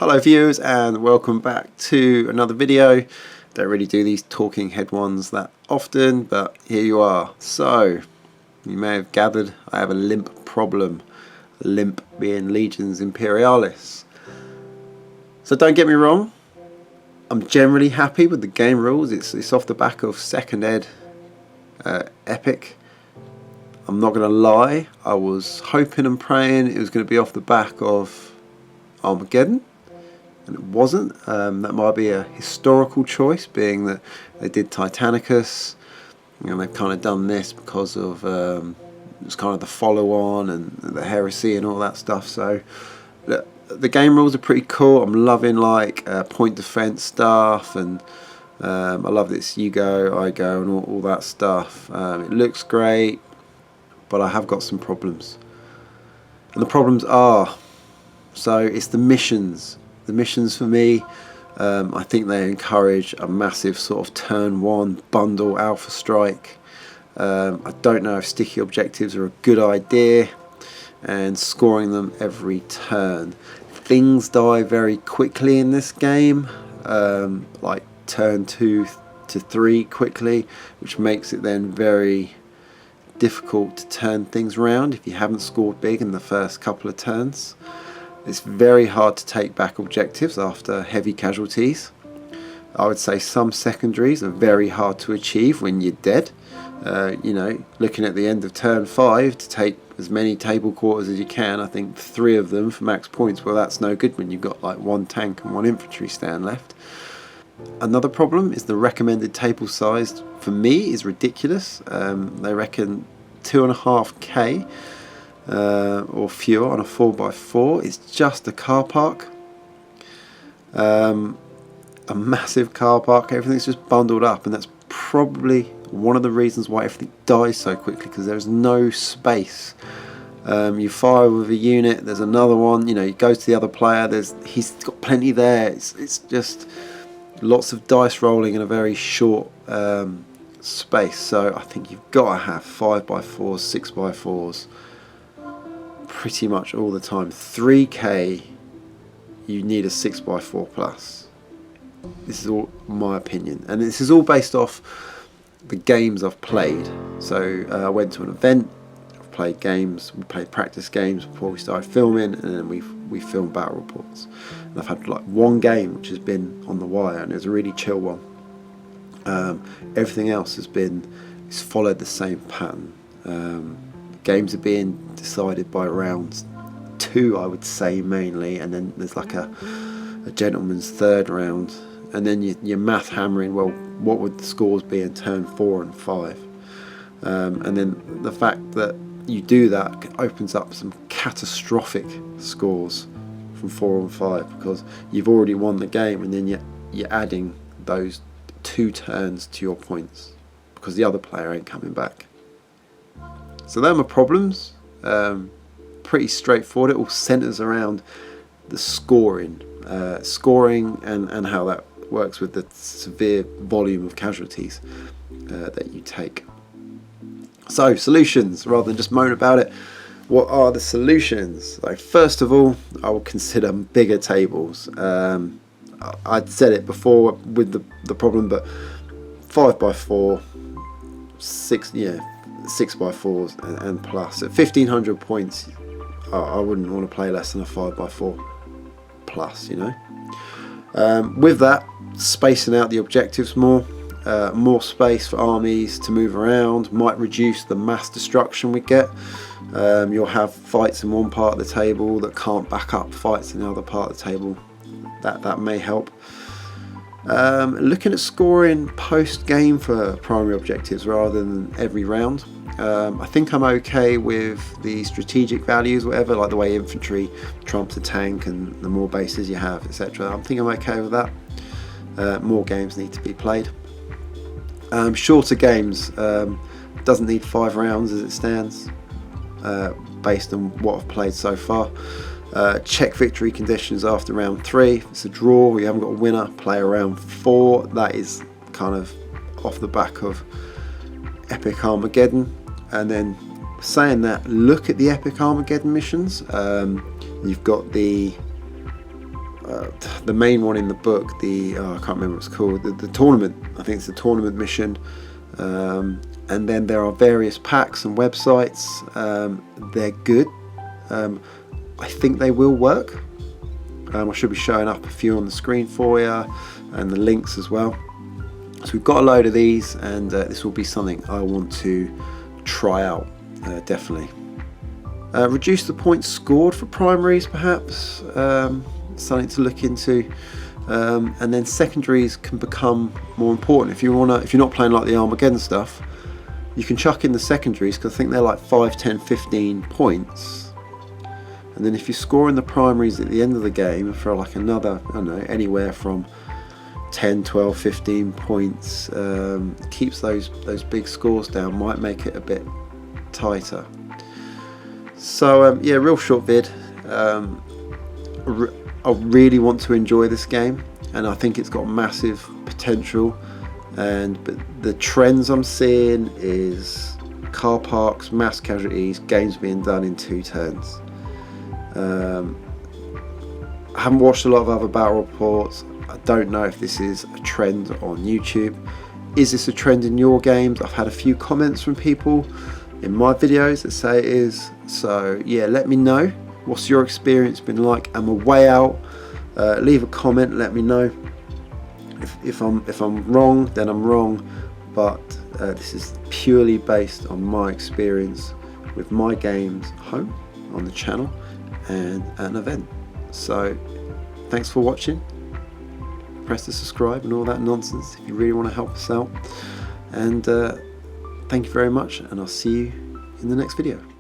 Hello viewers and welcome back to another video. Don't really do these talking head ones that often, but here you are. So you may have gathered I have a LIMP problem. LIMP being Legions Imperialis. So don't get me wrong, I'm generally happy with the game rules. It's off the back of second ed epic. I'm not going to lie, I was hoping and praying it was going to be off the back of Armageddon, and it wasn't. That might be a historical choice, being that they did Titanicus and they've kind of done this because of it's kind of the follow-on and the heresy and all that stuff. So the game rules are pretty cool. I'm loving like point defense stuff, and I love this you go, I go, and all that stuff. It looks great, but I have got some problems, and the problems are, so it's the missions. The missions for me, I think they encourage a massive sort of turn one bundle alpha strike. I don't know if sticky objectives are a good idea, and scoring them every turn. Things die very quickly in this game, like turn 2 to 3 quickly, which makes it then very difficult to turn things around if you haven't scored big in the first couple of turns. It's very hard to take back objectives after heavy casualties. I would say some secondaries are very hard to achieve when you're dead. You know, looking at the end of turn 5 to take as many table quarters as you can. I think 3 of them for max points. Well, that's no good when you've got like 1 tank and 1 infantry stand left. Another problem is the recommended table size for me is ridiculous. They reckon 2.5k or fewer on a 4x4. It's just a car park, a massive car park. Everything's just bundled up, and that's probably one of the reasons why everything dies so quickly, because there's no space. You fire with a unit, there's another one, you know, you go to the other player, he's got plenty there. It's just lots of dice rolling in a very short space. So I think you've got to have 5x4s, 6x4s pretty much all the time. 3k you need a 6x4 plus. This is all my opinion, and this is all based off the games I've played. So I went to an event, I've played games, we played practice games before we started filming, and then we filmed battle reports. And I've had like one game which has been on the wire, and it was a really chill one. Everything else it's followed the same pattern. Games are being decided by round 2, I would say, mainly, and then there's like a gentleman's third round, and then you're math hammering, well, what would the scores be in turn 4 and 5? And then the fact that you do that opens up some catastrophic scores from 4 and 5, because you've already won the game, and then you're adding those 2 turns to your points because the other player ain't coming back. So they're my problems. Pretty straightforward. It all centres around the scoring, and how that works with the severe volume of casualties that you take. So solutions, rather than just moan about it, what are the solutions? Like, first of all, I will consider bigger tables. I'd said it before with the problem, but 5x4, 6x4s and plus. At 1500 points, I wouldn't want to play less than a 5x4 plus, you know. With that, spacing out the objectives more space for armies to move around might reduce the mass destruction we get. You'll have fights in one part of the table that can't back up fights in the other part of the table. That may help. Looking at scoring post-game for primary objectives rather than every round. I think I'm okay with the strategic values, whatever, like the way infantry trumps a tank and the more bases you have, etc. I think I'm okay with that. More games need to be played. Shorter games, doesn't need 5 rounds as it stands, based on what I've played so far. Check victory conditions after round 3. If it's a draw, you haven't got a winner, play around 4. That is kind of off the back of Epic Armageddon. And then saying that, look at the Epic Armageddon missions. You've got the the main one in the book, I can't remember what it's called, the tournament, I think it's the tournament mission, and then there are various packs and websites. They're good. I think they will work. I should be showing up a few on the screen for you, and the links as well. So we've got a load of these, and this will be something I want to try out, definitely. Reduce the points scored for primaries, perhaps, something to look into. And then secondaries can become more important. If you're not playing like the Armageddon stuff, you can chuck in the secondaries, because I think they're like 5, 10, 15 points. And then if you score in the primaries at the end of the game for like another, I don't know, anywhere from 10, 12, 15 points, keeps those big scores down, might make it a bit tighter. So yeah, real short vid. I really want to enjoy this game, and I think it's got massive potential. But the trends I'm seeing is car parks, mass casualties, games being done in 2 turns. I haven't watched a lot of other battle reports. I don't know if this is a trend on YouTube. Is this a trend in your games? I've had a few comments from people in my videos that say it is. So yeah, let me know. What's your experience been like? Am I way out? Leave a comment, let me know. If I'm wrong, then I'm wrong, but this is purely based on my experience with my games home on the channel and at an event. So thanks for watching. Press the subscribe and all that nonsense if you really want to help us out, and thank you very much, and I'll see you in the next video.